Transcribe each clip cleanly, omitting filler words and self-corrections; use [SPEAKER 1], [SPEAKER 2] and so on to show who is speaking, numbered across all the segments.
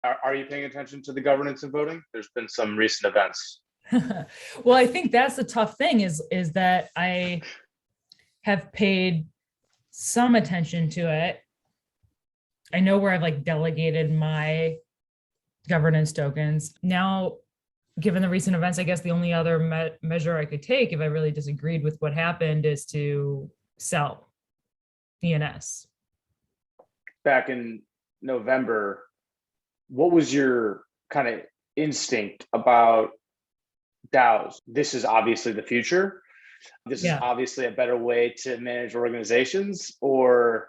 [SPEAKER 1] Are you paying attention to the governance of voting? There's been some recent events.
[SPEAKER 2] Well, I think that's the tough thing is that I have paid some attention to it. I know where I've like delegated my governance tokens. Now, given the recent events, I guess the only other measure I could take if I really disagreed with what happened is to sell ENS.
[SPEAKER 1] Back in November, what was your kind of instinct about DAOs? This is obviously the future. This is obviously a better way to manage organizations, or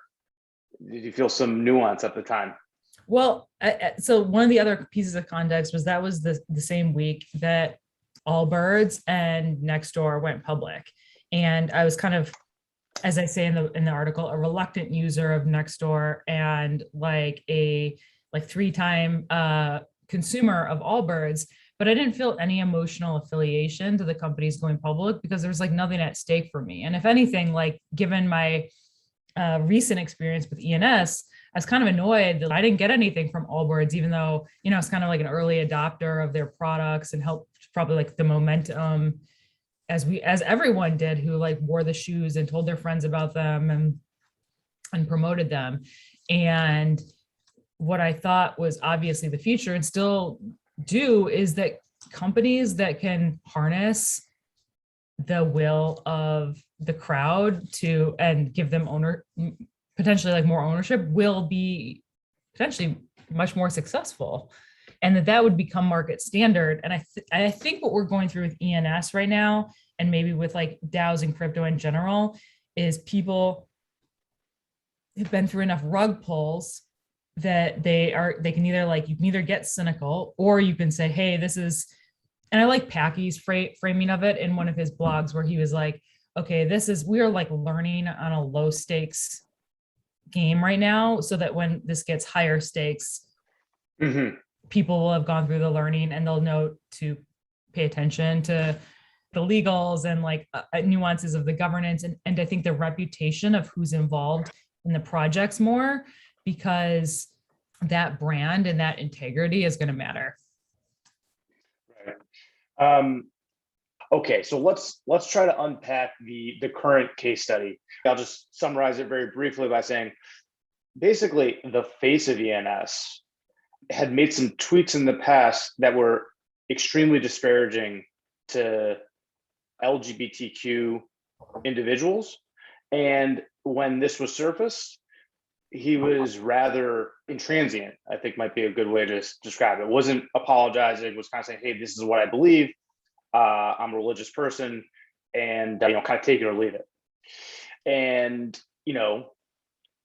[SPEAKER 1] did you feel some nuance at the time?
[SPEAKER 2] Well, so one of the other pieces of context was that was the same week that Allbirds and Nextdoor went public. And I was kind of, as I say in the article, a reluctant user of Nextdoor and like a three-time consumer of Allbirds, but I didn't feel any emotional affiliation to the companies going public because there was like nothing at stake for me. And if anything, like given my recent experience with ENS, I was kind of annoyed that I didn't get anything from Allbirds, even though, you know, it's kind of like an early adopter of their products and helped probably like the momentum as everyone did who like wore the shoes and told their friends about them and promoted them. And what I thought was obviously the future and still do is that companies that can harness the will of the crowd to and give them potentially like more ownership will be potentially much more successful, and that would become market standard. And I think what we're going through with ENS right now, and maybe with like DAOs and crypto in general, is people have been through enough rug pulls that they can either like, you can either get cynical or you can say, hey, this is, and I like Packy's framing of it in one of his blogs where he was like, okay, we are like learning on a low stakes game right now, so that when this gets higher stakes, people will have gone through the learning and they'll know to pay attention to the legals and like nuances of the governance. And I think the reputation of who's involved in the projects more, because that brand and that integrity is going to matter.
[SPEAKER 1] Right. Okay, so let's try to unpack the current case study. I'll just summarize it very briefly by saying, basically, the face of ENS had made some tweets in the past that were extremely disparaging to LGBTQ individuals. And when this was surfaced, he was rather intransient, I think might be a good way to describe it. Wasn't apologizing, was kind of saying, hey, this is what I believe. I'm a religious person, and kind of take it or leave it. And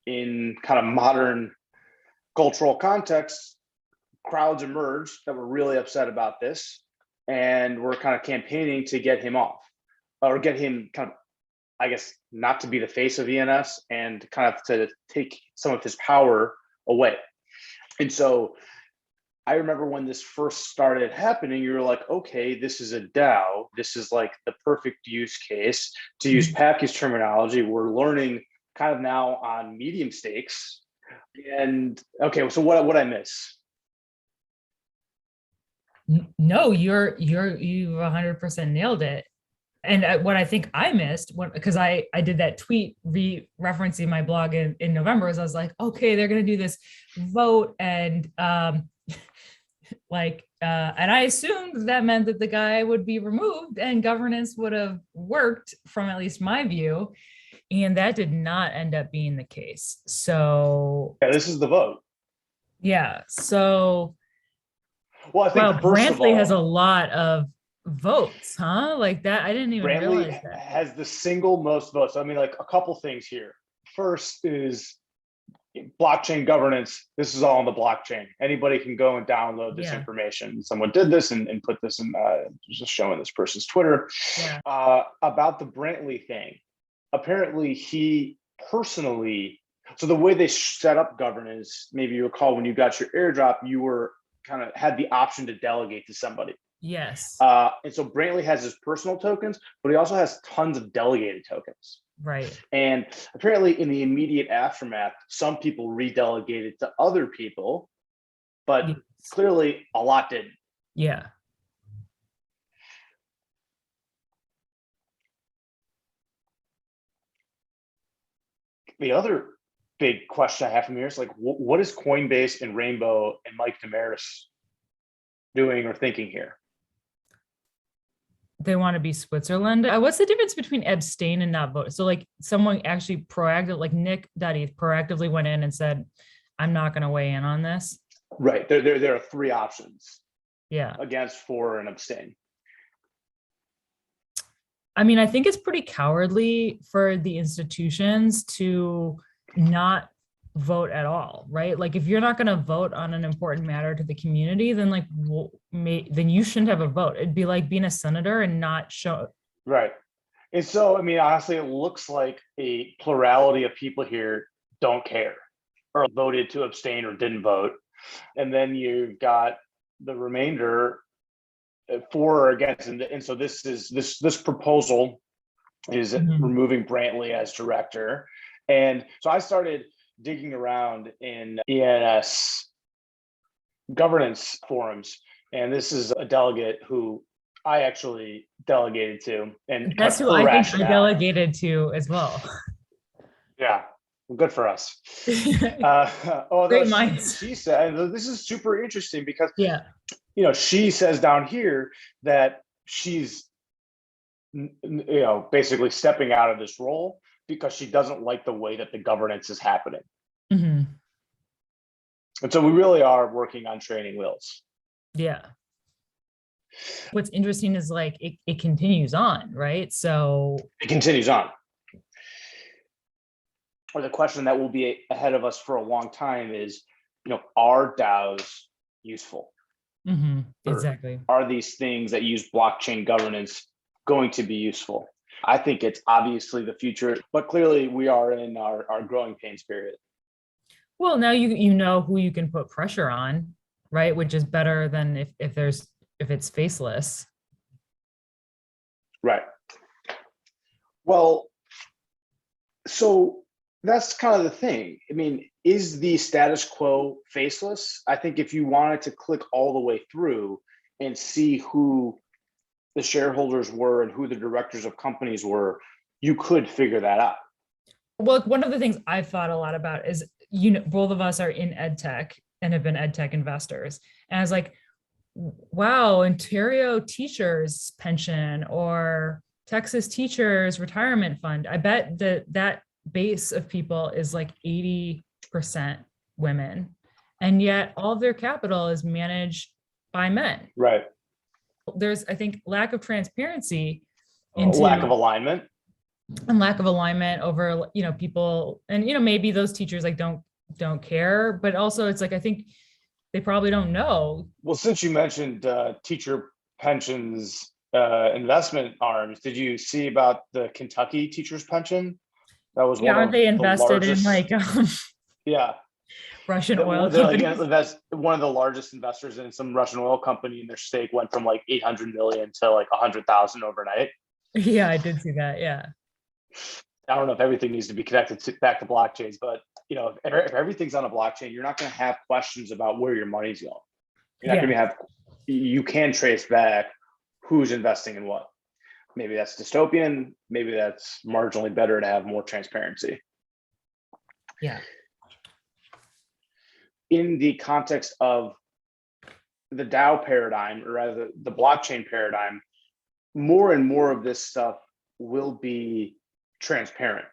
[SPEAKER 1] in kind of modern cultural context, crowds emerged that were really upset about this, and were kind of campaigning to get him off, or get him kind of, I guess, not to be the face of ENS and kind of to take some of his power away. And so I remember when this first started happening, you were like, okay, this is a DAO. This is like the perfect use case. To use Packy's terminology, we're learning kind of now on medium stakes. And okay, so what I miss?
[SPEAKER 2] No, you 100% nailed it. And what I think I missed, because I did that tweet referencing my blog in November, is I was like, okay, they're going to do this vote, and and I assumed that meant that the guy would be removed and governance would have worked from at least my view. And that did not end up being the case. So
[SPEAKER 1] yeah, this is the vote.
[SPEAKER 2] Yeah. So
[SPEAKER 1] well, I think
[SPEAKER 2] Brantley has a lot of votes, huh? Like that. I didn't even realize that.
[SPEAKER 1] Has the single most votes. I mean, like a couple things here. First is blockchain governance. This is all on the blockchain. Anybody can go and download this information. Someone did this and put this in, just showing this person's Twitter. About the Brantley thing. Apparently he personally, so the way they set up governance, maybe you recall when you got your airdrop, you were kind of had the option to delegate to somebody.
[SPEAKER 2] Yes.
[SPEAKER 1] And so Brantley has his personal tokens, but he also has tons of delegated tokens.
[SPEAKER 2] Right.
[SPEAKER 1] And apparently in the immediate aftermath, some people redelegated to other people. but
[SPEAKER 2] Yes.
[SPEAKER 1] clearly a lot didn't.
[SPEAKER 2] Yeah.
[SPEAKER 1] The other big question I have from here is like, what is Coinbase and Rainbow and Mike Damaris doing or thinking here?
[SPEAKER 2] They want to be Switzerland. What's the difference between abstain and not vote? So like someone actually proactive, like Nick Duddy proactively went in and said, I'm not going to weigh in on this.
[SPEAKER 1] Right. There are three options.
[SPEAKER 2] Yeah.
[SPEAKER 1] Against, for, and abstain.
[SPEAKER 2] I mean, I think it's pretty cowardly for the institutions to not vote at all, right? Like if you're not going to vote on an important matter to the community, then like then you shouldn't have a vote. It'd be like being a senator and not show.
[SPEAKER 1] Right. And so, I mean, honestly, it looks like a plurality of people here don't care or voted to abstain or didn't vote. And then you've got the remainder for or against. And so this proposal is removing Brantley as director. And so I started digging around in ENS governance forums. And this is a delegate who I actually delegated to, and
[SPEAKER 2] that's who I think I delegated to as well.
[SPEAKER 1] Yeah, well, good for us.
[SPEAKER 2] Great minds.
[SPEAKER 1] She said, this is super interesting because,
[SPEAKER 2] yeah,
[SPEAKER 1] you know, she says down here that she's, you know, basically stepping out of this role because she doesn't like the way that the governance is happening.
[SPEAKER 2] Mm-hmm.
[SPEAKER 1] And so we really are working on training wheels.
[SPEAKER 2] Yeah. What's interesting is like it continues on, right? So
[SPEAKER 1] it continues on. Or the question that will be ahead of us for a long time is, you know, are DAOs useful?
[SPEAKER 2] Mm-hmm. Exactly.
[SPEAKER 1] Are these things that use blockchain governance going to be useful? I think it's obviously the future, but clearly we are in our growing pains period.
[SPEAKER 2] Well, now you know who you can put pressure on, right? Which is better than if it's faceless.
[SPEAKER 1] Right. Well, so that's kind of the thing. I mean, is the status quo faceless? I think if you wanted to click all the way through and see who the shareholders were and who the directors of companies were, you could figure that out.
[SPEAKER 2] Well, one of the things I've thought a lot about is, you know, both of us are in ed tech and have been ed tech investors. And I was like, wow, Ontario teachers pension or Texas teachers retirement fund. I bet that base of people is like 80% women. And yet all of their capital is managed by men.
[SPEAKER 1] Right.
[SPEAKER 2] There's, I think, lack of transparency
[SPEAKER 1] into lack of alignment.
[SPEAKER 2] And lack of alignment over, you know, people, and, you know, maybe those teachers like don't care, but also it's like, I think they probably don't know. Well,
[SPEAKER 1] since you mentioned teacher pensions investment arms, did you see about the Kentucky teachers pension? That was
[SPEAKER 2] aren't they invested in like
[SPEAKER 1] yeah,
[SPEAKER 2] Russian oil companies?
[SPEAKER 1] That's one of the largest investors in some Russian oil company, and their stake went from like 800 million to like 100,000 overnight.
[SPEAKER 2] Yeah, I did see that. Yeah.
[SPEAKER 1] I don't know if everything needs to be connected back to blockchains, but you know, if everything's on a blockchain, you're not going to have questions about where your money's going. You're not going to have. You can trace back who's investing in what. Maybe that's dystopian. Maybe that's marginally better to have more transparency.
[SPEAKER 2] Yeah.
[SPEAKER 1] In the context of the DAO paradigm, or rather the blockchain paradigm, more and more of this stuff will be transparent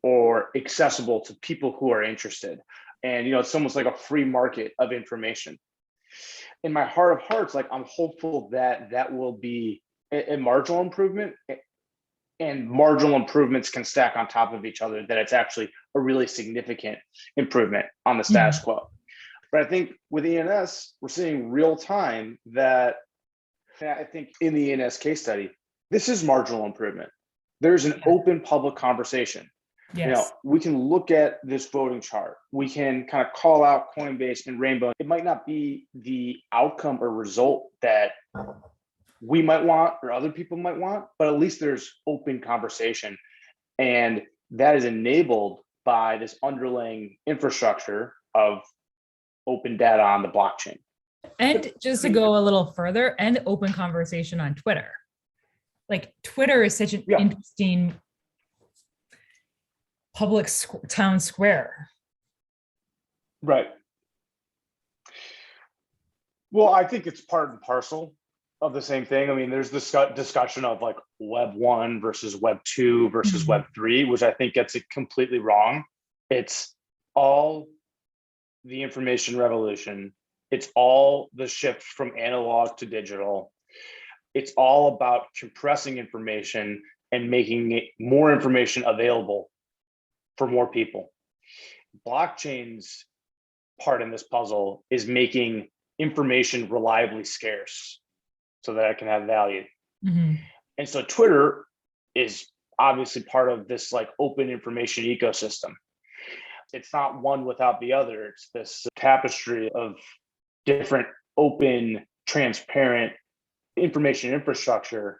[SPEAKER 1] or accessible to people who are interested. And, you know, it's almost like a free market of information. In my heart of hearts, like I'm hopeful that that will be a marginal improvement, and marginal improvements can stack on top of each other, that it's actually a really significant improvement on the status quo. But I think with ENS, we're seeing real time that I think in the ENS case study, this is marginal improvement. There's an open public conversation.
[SPEAKER 2] Yes.
[SPEAKER 1] You know, we can look at this voting chart. We can kind of call out Coinbase and Rainbow. It might not be the outcome or result that we might want or other people might want, but at least there's open conversation. And that is enabled by this underlying infrastructure of open data on the blockchain.
[SPEAKER 2] And just to go a little further, and open conversation on Twitter. Like Twitter is such an interesting public town square.
[SPEAKER 1] Right. Well, I think it's part and parcel of the same thing. I mean, there's this discussion of like Web 1 versus Web 2 versus Web 3, which I think gets it completely wrong. It's all the information revolution. It's all the shift from analog to digital. It's all about compressing information and making it more information available for more people. Blockchain's part in this puzzle is making information reliably scarce so that it can have value.
[SPEAKER 2] Mm-hmm.
[SPEAKER 1] And so Twitter is obviously part of this like open information ecosystem. It's not one without the other. It's this tapestry of different open, transparent information infrastructure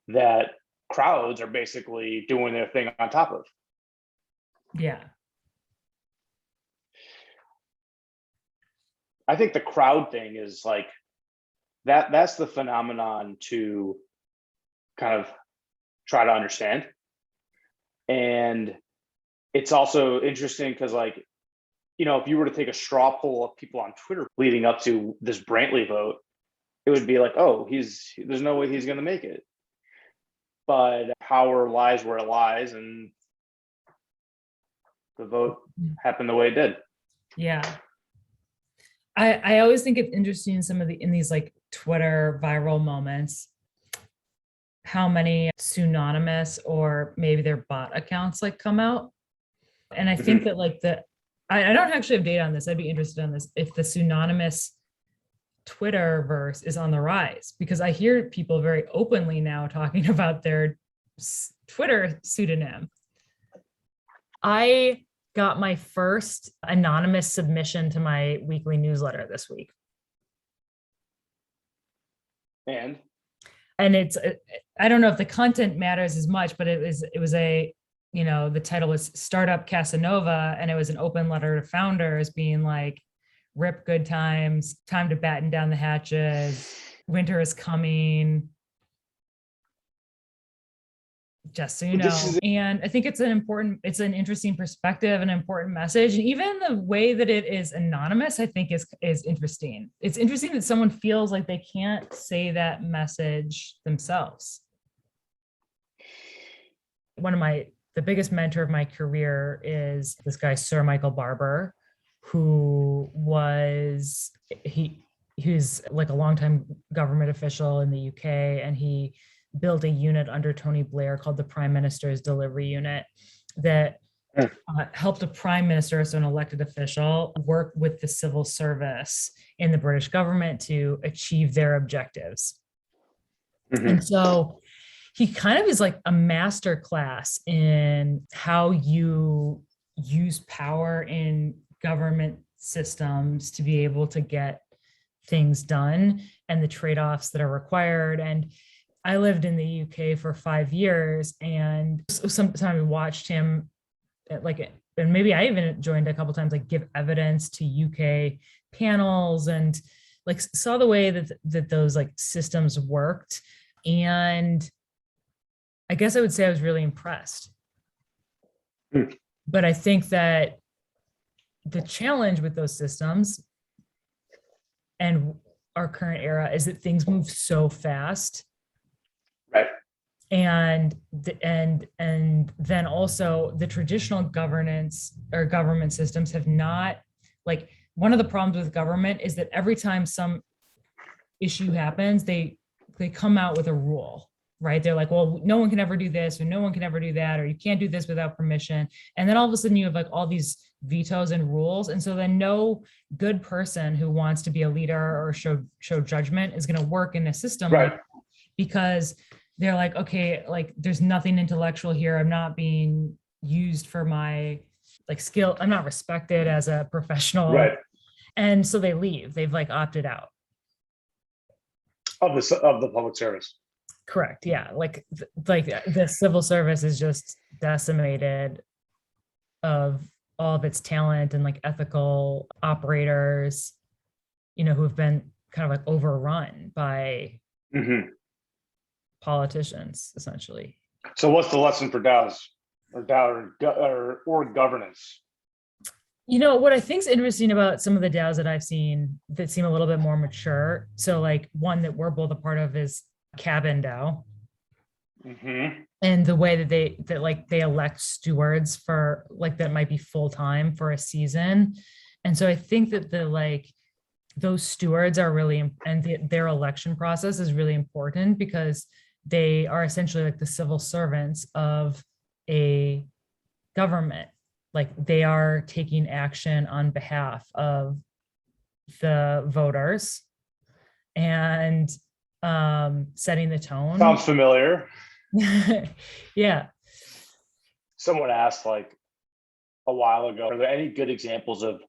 [SPEAKER 1] that crowds are basically doing their thing on top of.
[SPEAKER 2] Yeah.
[SPEAKER 1] I think the crowd thing is like that's the phenomenon to kind of try to understand. And it's also interesting because like, you know, if you were to take a straw poll of people on Twitter leading up to this Brantley vote, it would be like, oh, there's no way he's going to make it. But power lies where it lies, and the vote happened the way it did.
[SPEAKER 2] Yeah. I always think it's interesting in these like Twitter viral moments, how many pseudonymous or maybe their bot accounts like come out. And I think that like I don't actually have data on this. I'd be interested in this if the pseudonymous Twitterverse is on the rise, because I hear people very openly now talking about their Twitter pseudonym. I got my first anonymous submission to my weekly newsletter this week.
[SPEAKER 1] And
[SPEAKER 2] it's, I don't know if the content matters as much, but it was a, you know, the title was Startup Casanova, and it was an open letter to founders being like, rip good times, time to batten down the hatches, winter is coming, just so you know. And I think it's an interesting perspective, an important message. And even the way that it is anonymous, I think is interesting. It's interesting that someone feels like they can't say that message themselves. The biggest mentor of my career is this guy, Sir Michael Barber, who was, he's like a longtime government official in the UK, and he built a unit under Tony Blair called the Prime Minister's Delivery Unit that helped a prime minister, so an elected official, work with the civil service in the British government to achieve their objectives. And so he kind of is like a master class in how you use power in government systems to be able to get things done and the trade-offs that are required. And I lived in the UK for 5 years, and sometimes I watched him and maybe I even joined a couple times, like give evidence to UK panels and like saw the way that those like systems worked. And I guess I would say I was really impressed. But I think that the challenge with those systems and our current era is that things move so fast.
[SPEAKER 1] Right.
[SPEAKER 2] And then also the traditional governance or government systems have not, like, one of the problems with government is that every time some issue happens, they come out with a rule, right? They're like, well, no one can ever do this, or no one can ever do that, or you can't do this without permission. And then all of a sudden you have like all these vetoes and rules. And so then no good person who wants to be a leader or show judgment is going to work in a system,
[SPEAKER 1] right?
[SPEAKER 2] Because they're like, okay, like there's nothing intellectual here. I'm not being used for my like skill. I'm not respected as a professional.
[SPEAKER 1] Right.
[SPEAKER 2] And so they leave. They've like opted out
[SPEAKER 1] of the public service.
[SPEAKER 2] Correct. Yeah. Like the civil service is just decimated of all of its talent and like ethical operators, you know, who have been kind of like overrun by politicians, essentially.
[SPEAKER 1] So what's the lesson for DAOs or org governance?
[SPEAKER 2] You know, what I think is interesting about some of the DAOs that I've seen that seem a little bit more mature. So like one that we're both a part of is Cabin DAO. And the way that they elect stewards for like that might be full-time for a season. And so I think that those stewards are really, and their election process is really important because they are essentially like the civil servants of a government. Like they are taking action on behalf of the voters and setting the tone.
[SPEAKER 1] Sounds familiar.
[SPEAKER 2] Yeah.
[SPEAKER 1] Someone asked like a while ago, are there any good examples of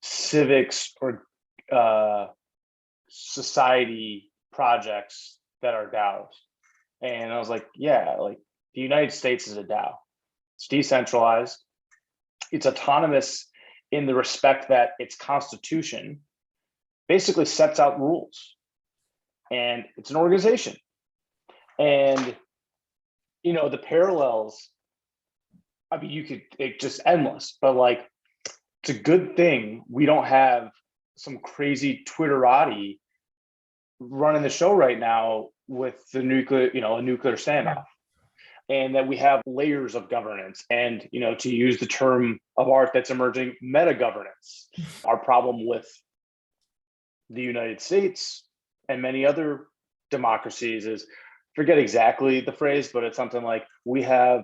[SPEAKER 1] civics or society projects that are DAOs? And I was like, yeah, like the United States is a DAO. It's decentralized. It's autonomous in the respect that its constitution basically sets out rules. And it's an organization. And, you know, the parallels, I mean, it's just endless, but like, it's a good thing we don't have some crazy Twitterati running the show right now with the nuclear, you know, a nuclear standoff. And that we have layers of governance and, you know, to use the term of art that's emerging, meta governance. Our problem with the United States and many other democracies is, forget exactly the phrase, but it's something like we have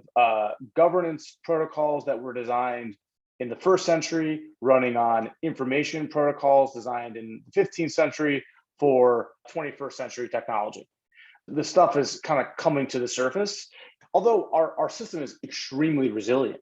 [SPEAKER 1] governance protocols that were designed in the 1st century running on information protocols designed in the 15th century for 21st century technology. This stuff is kind of coming to the surface. Although our system is extremely resilient,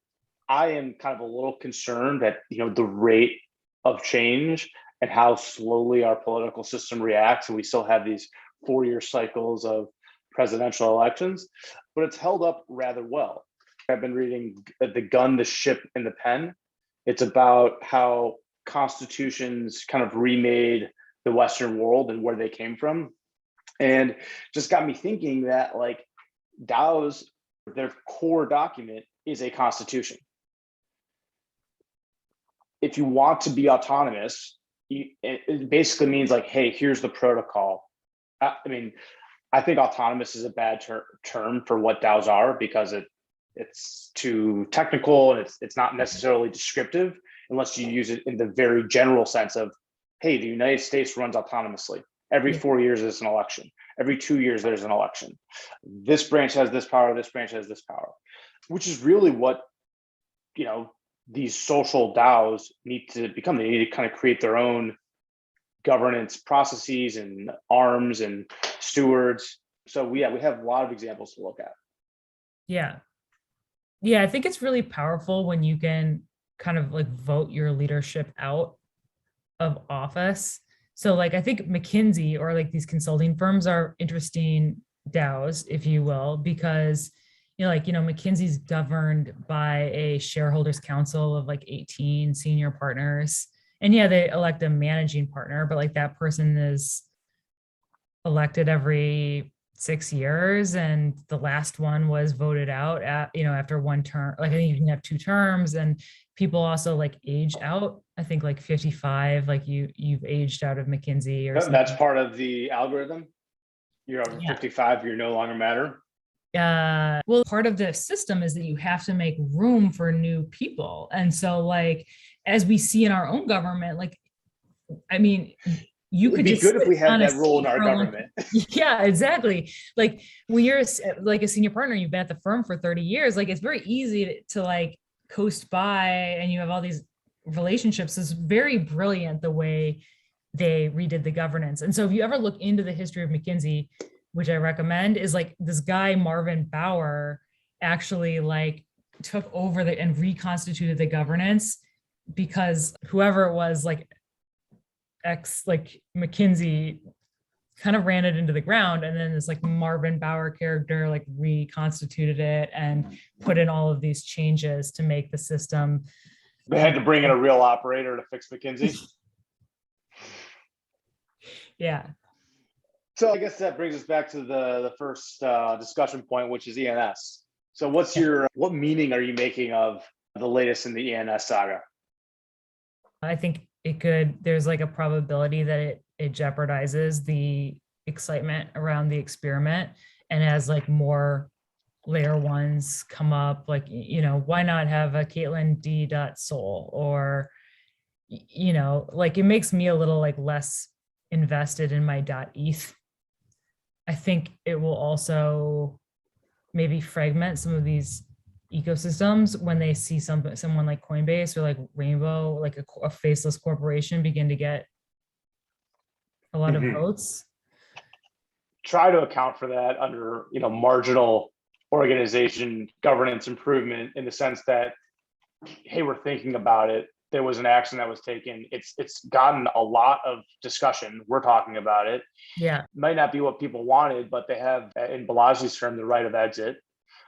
[SPEAKER 1] I am kind of a little concerned that, you know, the rate of change and how slowly our political system reacts. And we still have these 4-year cycles of presidential elections, but it's held up rather well. I've been reading The Gun, the Ship, and the Pen. It's about how constitutions kind of remade the Western world and where they came from. And just got me thinking that like DAOs, their core document is a constitution. If you want to be autonomous, it basically means like, hey, here's the protocol. I mean, I think autonomous is a bad term for what DAOs are because it's too technical and it's not necessarily descriptive unless you use it in the very general sense of, hey, the United States runs autonomously. Every 4 years there's an election. Every 2 years there's an election. This branch has this power, this branch has this power, which is really what, you know, these social DAOs need to become. They need to kind of create their own governance processes and arms and stewards. So we have a lot of examples to look at.
[SPEAKER 2] Yeah. Yeah, I think it's really powerful when you can kind of like vote your leadership out of office. So like, I think McKinsey or like these consulting firms are interesting DAOs, if you will, because, you know, McKinsey's governed by a shareholders council of like 18 senior partners. And yeah, they elect a managing partner, but like that person is elected every 6 years. And the last one was voted out at, you know, after one term. Like I think you can have 2 terms, and people also like age out. I think like 55, like you've aged out of McKinsey or something.
[SPEAKER 1] That's part of the algorithm. You're over 55, you're no longer matter.
[SPEAKER 2] Well, part of the system is that you have to make room for new people. And so like, as we see in our own government, like, I mean, you could just
[SPEAKER 1] be good if we had that role in our government.
[SPEAKER 2] Yeah, exactly. Like when you're like a senior partner, you've been at the firm for 30 years, like it's very easy to like coast by and you have all these relationships. It's very brilliant the way they redid the governance. And so if you ever look into the history of McKinsey, which I recommend, is like this guy, Marvin Bower, actually like took over and reconstituted the governance because whoever it was, like McKinsey kind of ran it into the ground. And then this like Marvin Bower character like reconstituted it and put in all of these changes to make the system
[SPEAKER 1] They had to bring in a real operator to fix McKinsey.
[SPEAKER 2] Yeah.
[SPEAKER 1] So I guess that brings us back to the first discussion point, which is ENS. So what meaning are you making of the latest in the ENS saga?
[SPEAKER 2] I think there's like a probability that it jeopardizes the excitement around the experiment. And as like more layer ones come up, like, why not have a Katelyn D.Sol or, like it makes me a little like less invested in my .eth. I think it will also maybe fragment some of these ecosystems when they see someone like Coinbase or like Rainbow, like a faceless corporation, begin to get a lot of votes.
[SPEAKER 1] Try to account for that under marginal organization governance improvement, in the sense that, hey, we're thinking about it. There was an action that was taken. It's gotten a lot of discussion. We're talking about it.
[SPEAKER 2] Yeah.
[SPEAKER 1] Might not be what people wanted, but they have, in Balaji's term, the right of exit.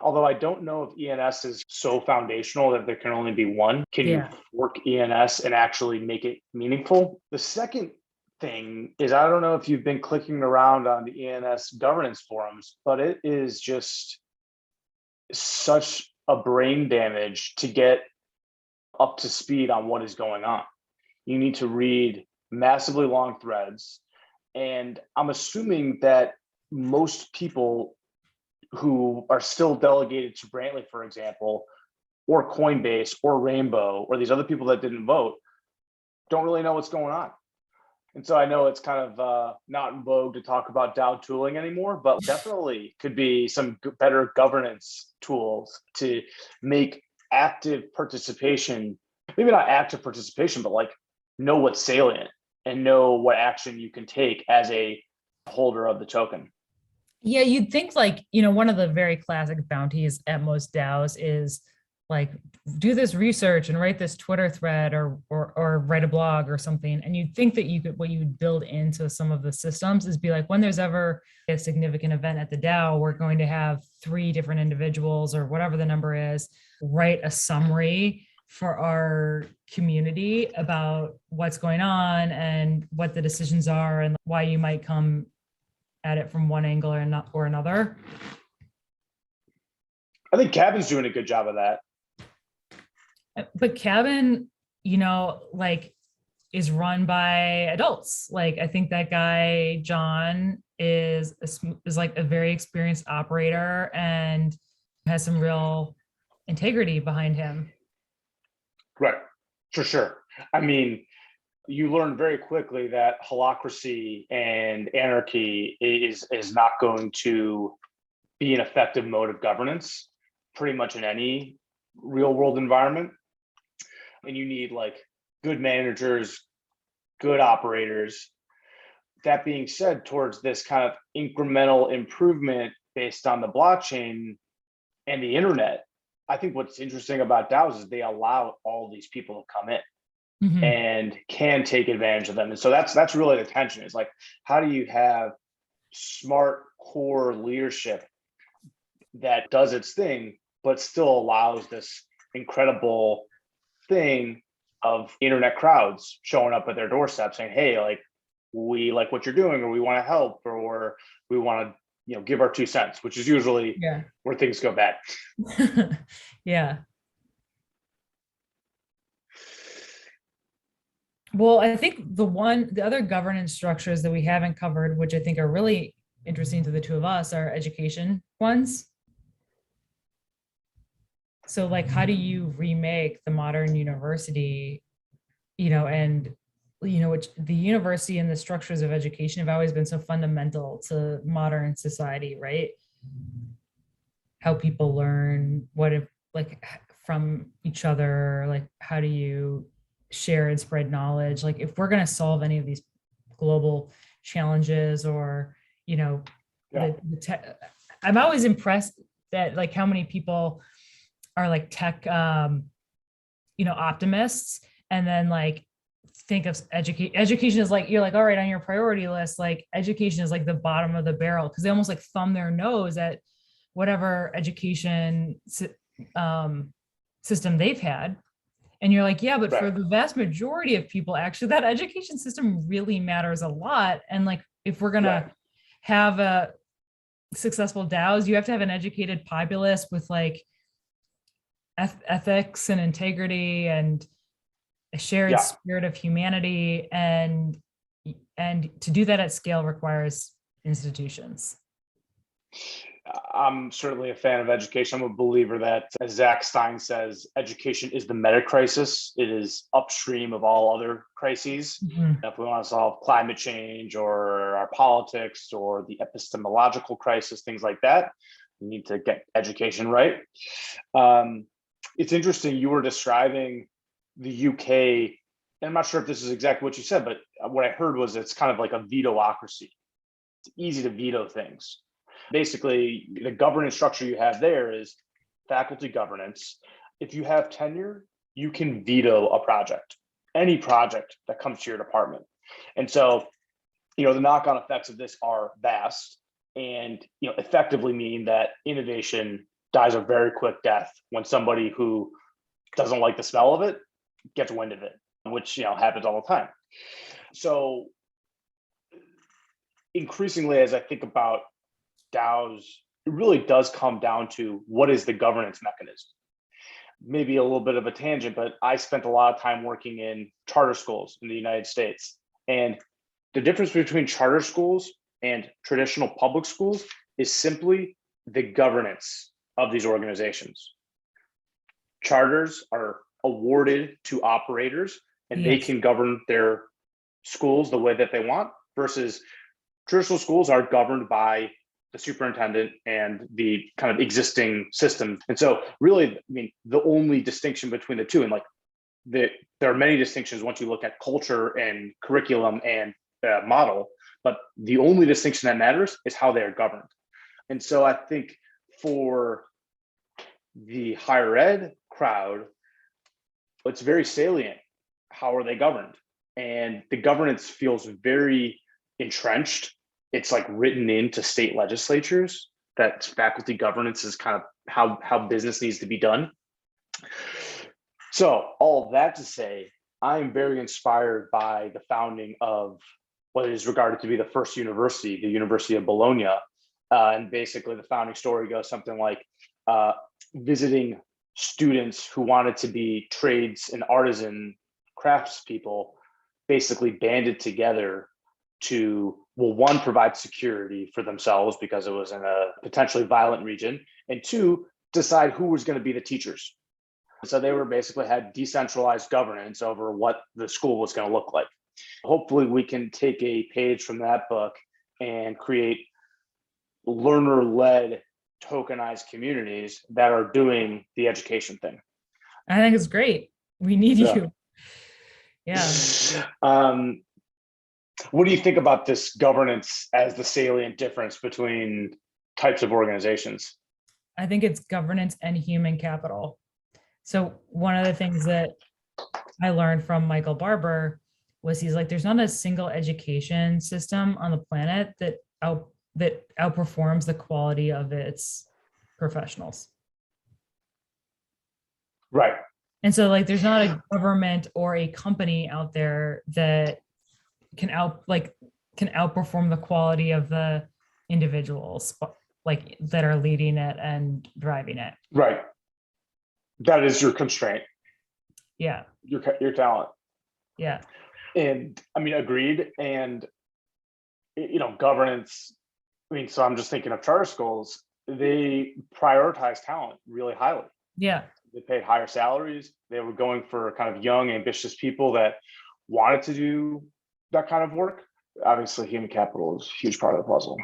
[SPEAKER 1] Although I don't know if ENS is so foundational that there can only be one. Can you fork ENS and actually make it meaningful? The second thing is, I don't know if you've been clicking around on the ENS governance forums, but it is just such a brain damage to get up to speed on what is going on. You need to read massively long threads. And I'm assuming that most people who are still delegated to Brantley, for example, or Coinbase or Rainbow, or these other people that didn't vote, don't really know what's going on. And so I know it's kind of not in vogue to talk about DAO tooling anymore, but definitely could be some better governance tools to make active participation, maybe not active participation, but like know what's salient and know what action you can take as a holder of the token.
[SPEAKER 2] Yeah, you'd think like, one of the very classic bounties at most DAOs is like, do this research and write this Twitter thread or write a blog or something. And you'd think that what you would build into some of the systems is be like, when there's ever a significant event at the DAO, we're going to have 3 different individuals or whatever the number is, write a summary for our community about what's going on and what the decisions are and why you might come at it from one angle or another.
[SPEAKER 1] I think doing a good job of that.
[SPEAKER 2] But Cabin, like is run by adults. Like I think that guy, John, is like a very experienced operator and has some real integrity behind him.
[SPEAKER 1] Right, for sure. I mean, you learn very quickly that holacracy and anarchy is not going to be an effective mode of governance pretty much in any real world environment. And you need like good managers, good operators. That being said, towards this kind of incremental improvement based on the blockchain and the internet, I think what's interesting about DAOs is they allow all these people to come in and can take advantage of them. And so that's really the tension, is like, how do you have smart core leadership that does its thing, but still allows this incredible thing of internet crowds showing up at their doorstep saying, hey, like, we like what you're doing, or we want to help, or we want to, give our 2 cents, which is usually where things go bad.
[SPEAKER 2] Yeah. Well, I think the other governance structures that we haven't covered, which I think are really interesting to the two of us, are education ones. So like, how do you remake the modern university, and, which the university and the structures of education have always been so fundamental to modern society, right? How people learn, from each other, like, how do you share and spread knowledge? Like, if we're going to solve any of these global challenges, or, I'm always impressed that like how many people are like tech, optimists, and then like think of education is like, you're like, all right, on your priority list, like education is like the bottom of the barrel, because they almost like thumb their nose at whatever education system they've had. And you're like, yeah, but for
[SPEAKER 1] Right.
[SPEAKER 2] the vast majority of people, actually, that education system really matters a lot. And like, if we're
[SPEAKER 1] Right.
[SPEAKER 2] gonna have a successful DAOs, you have to have an educated populace with like ethics and integrity and a shared
[SPEAKER 1] Yeah.
[SPEAKER 2] spirit of humanity. And to do that at scale requires institutions.
[SPEAKER 1] I'm certainly a fan of education. I'm a believer that, as Zach Stein says, education is the meta crisis. It is upstream of all other crises.
[SPEAKER 2] Mhm.
[SPEAKER 1] If we want to solve climate change or our politics or the epistemological crisis, things like that, we need to get education right. It's interesting. You were describing the UK, and I'm not sure if this is exactly what you said, but what I heard was it's kind of like a veto-ocracy. It's easy to veto things. Basically, the governance structure you have there is faculty governance. If you have tenure, you can veto a project, any project that comes to your department. And so, the knock-on effects of this are vast and, effectively mean that innovation dies a very quick death when somebody who doesn't like the smell of it gets wind of it, which, happens all the time. So increasingly, as I think about DAOs, it really does come down to what is the governance mechanism. Maybe a little bit of a tangent, but I spent a lot of time working in charter schools in the United States. And the difference between charter schools and traditional public schools is simply the governance of these organizations. Charters are awarded to operators and they
[SPEAKER 2] Yes.
[SPEAKER 1] can govern their schools the way that they want, versus traditional schools are governed by the superintendent and the kind of existing system. And so really, the only distinction between the two, and like there are many distinctions once you look at culture and curriculum and model, but the only distinction that matters is how they are governed. And so I think for the higher ed crowd, it's very salient. How are they governed? And the governance feels very entrenched. It's like written into state legislatures that faculty governance is kind of how business needs to be done. So all of that to say, I'm very inspired by the founding of what is regarded to be the first university, the University of Bologna. And basically the founding story goes something like visiting students who wanted to be trades and artisan craftspeople basically banded together to, well, one, provide security for themselves because it was in a potentially violent region, and two, decide who was going to be the teachers. So they were basically had decentralized governance over what the school was going to look like. Hopefully we can take a page from that book and create learner-led tokenized communities that are doing the education thing.
[SPEAKER 2] I think it's great. We need
[SPEAKER 1] Yeah.
[SPEAKER 2] you. Yeah.
[SPEAKER 1] What do you think about this governance as the salient difference between types of organizations?
[SPEAKER 2] I think it's governance and human capital. So one of the things that I learned from Michael Barber was he's like, there's not a single education system on the planet that outperforms the quality of its professionals.
[SPEAKER 1] Right.
[SPEAKER 2] And so like, there's not a government or a company out there that can outperform the quality of the individuals like that are leading it and driving it.
[SPEAKER 1] Right. That is your constraint.
[SPEAKER 2] Yeah.
[SPEAKER 1] Your talent.
[SPEAKER 2] Yeah.
[SPEAKER 1] And agreed. And governance, so I'm just thinking of charter schools, they prioritize talent really highly.
[SPEAKER 2] Yeah.
[SPEAKER 1] They paid higher salaries. They were going for kind of young, ambitious people that wanted to do that kind of work. Obviously, human capital is a huge part of the puzzle.